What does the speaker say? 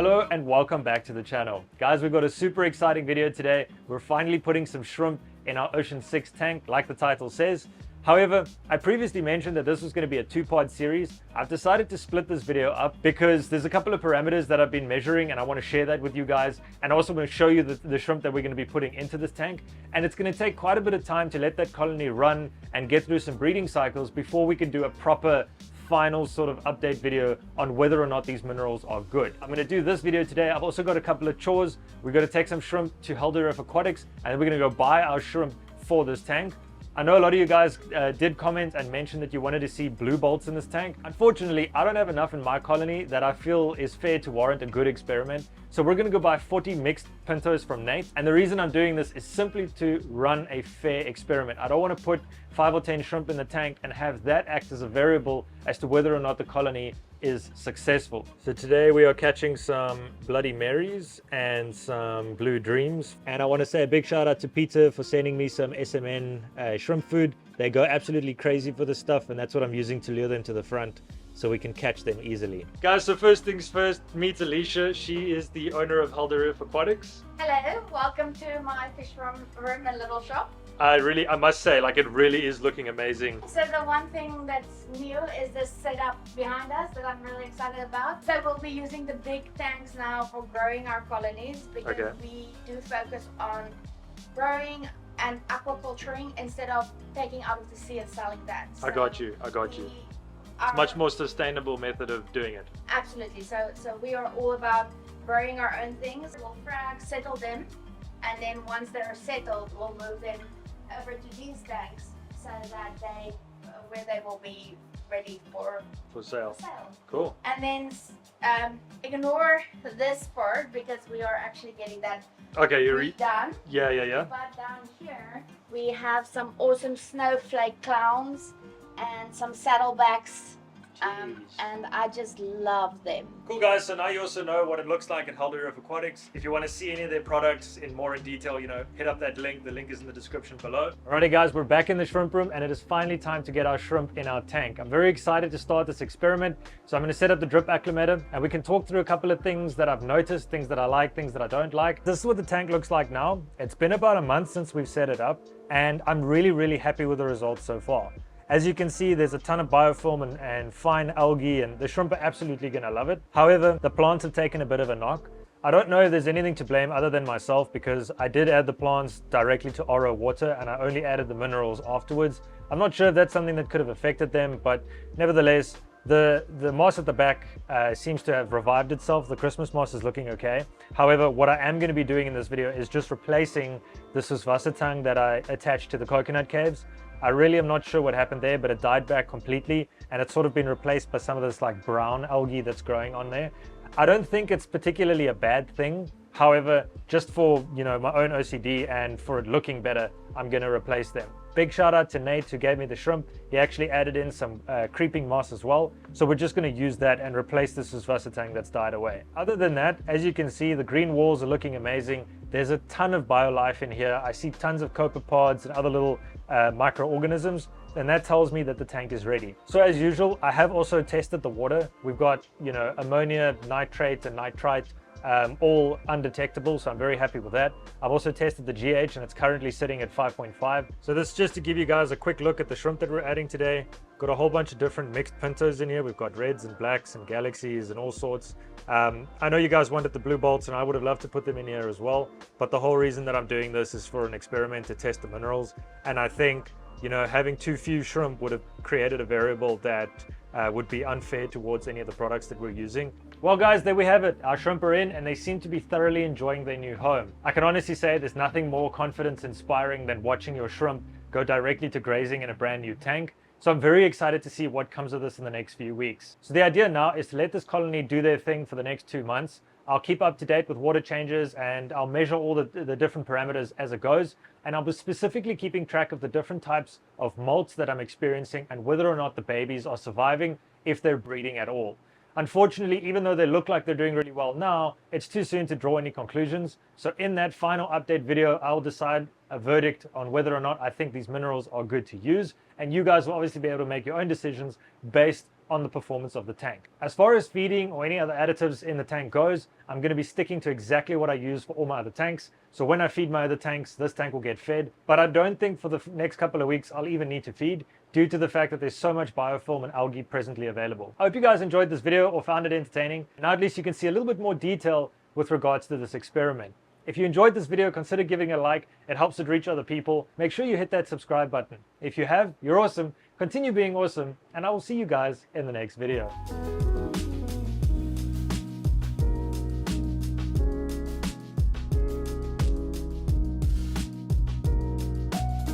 Hello and welcome back to the channel. Guys, we've got a super exciting video today. We're finally putting some shrimp in our Ocean 6 tank, like the title says. However, I previously mentioned that this was going to be a two-part series. I've decided to split this video up because there's a couple of parameters that I've been measuring and I want to share that with you guys. And I also want to show you the shrimp that we're going to be putting into this tank. And it's going to take quite a bit of time to let that colony run and get through some breeding cycles before we can do a proper final sort of update video on whether or not these minerals are good. I'm going to do this video today. I've also got a couple of chores. We're going to take some shrimp to Helder Aquatics and then we're going to go buy our shrimp for this tank. I know a lot of you guys did comment and mention that you wanted to see blue bolts in this tank. Unfortunately, I don't have enough in my colony that I feel is fair to warrant a good experiment. So we're going to go buy 40 mixed pintos from Nate. And the reason I'm doing this is simply to run a fair experiment. I don't want to put 5 or 10 shrimp in the tank and have that act as a variable as to whether or not the colony is successful. So today we are catching some Bloody Marys and some Blue Dreams. And I want to say a big shout out to Peter for sending me some SMN shrimp food. They go absolutely crazy for this stuff, and that's what I'm using to lure them to the front so we can catch them easily. Guys, so first things first, meet Alicia. She is the owner of Helder Aquatics. Hello, welcome to my fish room and little shop. I must say, like, it really is looking amazing. So the one thing that's new is this setup behind us that I'm really excited about. So we'll be using the big tanks now for growing our colonies because we do focus on growing and aquaculturing instead of taking out of the sea and selling that. So I got you. It's much more sustainable method of doing it. Absolutely. So we are all about growing our own things. We'll frag, settle them, and then once they're settled, we'll move them over to these tanks so that where they will be ready for sale. Cool. And then ignore this part because we are actually getting that done. Yeah. But down here we have some awesome snowflake clowns and some saddlebacks. And I just love them. Cool, guys. So now you also know what it looks like at Helder Aquatics. If you want to see any of their products in more detail, hit up that link. The link is in the description below. Alrighty, guys, we're back in the shrimp room and it is finally time to get our shrimp in our tank. I'm very excited to start this experiment. So I'm going to set up the drip acclimator and we can talk through a couple of things that I've noticed, things that I like, things that I don't like. This is what the tank looks like now. It's been about a month since we've set it up and I'm really happy with the results so far. As you can see, there's a ton of biofilm and fine algae, and the shrimp are absolutely going to love it. However, the plants have taken a bit of a knock. I don't know if there's anything to blame other than myself because I did add the plants directly to RO water and I only added the minerals afterwards. I'm not sure if that's something that could have affected them, but nevertheless, the moss at the back seems to have revived itself. The Christmas moss is looking okay. However, what I am going to be doing in this video is just replacing the Wassertang that I attached to the coconut caves. I really am not sure what happened there, but it died back completely and it's sort of been replaced by some of this like brown algae that's growing on there. I don't think it's particularly a bad thing. However, just for my own OCD and for it looking better, I'm going to replace them. Big shout out to Nate who gave me the shrimp. He actually added in some creeping moss as well. So we're just going to use that and replace this Wassertang that's died away. Other than that, as you can see, the green walls are looking amazing. There's a ton of biolife in here. I see tons of copepods and other little microorganisms, and that tells me that the tank is ready. So as usual, I have also tested the water. We've got ammonia, nitrate and nitrite, all undetectable, so I'm very happy with that. I've also tested the GH and it's currently sitting at 5.5. So this is just to give you guys a quick look at the shrimp that we're adding today. Got a whole bunch of different mixed pintos in here. We've got reds and blacks and galaxies and all sorts. I know you guys wanted the blue bolts and I would have loved to put them in here as well, but the whole reason that I'm doing this is for an experiment to test the minerals. And I think having too few shrimp would have created a variable that would be unfair towards any of the products that we're using. Well guys, there we have it. Our shrimp are in and they seem to be thoroughly enjoying their new home. I can honestly say there's nothing more confidence inspiring than watching your shrimp go directly to grazing in a brand new tank. So I'm very excited to see what comes of this in the next few weeks. So the idea now is to let this colony do their thing for the next 2 months. I'll keep up to date with water changes and I'll measure all the different parameters as it goes. And I'll be specifically keeping track of the different types of molts that I'm experiencing and whether or not the babies are surviving, if they're breeding at all. Unfortunately, even though they look like they're doing really well now, it's too soon to draw any conclusions. So in that final update video, I'll decide a verdict on whether or not I think these minerals are good to use. And you guys will obviously be able to make your own decisions based on the performance of the tank. As far as feeding or any other additives in the tank goes, I'm going to be sticking to exactly what I use for all my other tanks. So when I feed my other tanks, this tank will get fed. But I don't think for the next couple of weeks I'll even need to feed, due to the fact that there's so much biofilm and algae presently available. I hope you guys enjoyed this video or found it entertaining. Now at least you can see a little bit more detail with regards to this experiment. If you enjoyed this video, consider giving it a like. It helps it reach other people. Make sure you hit that subscribe button. If you have, you're awesome. Continue being awesome, and I will see you guys in the next video.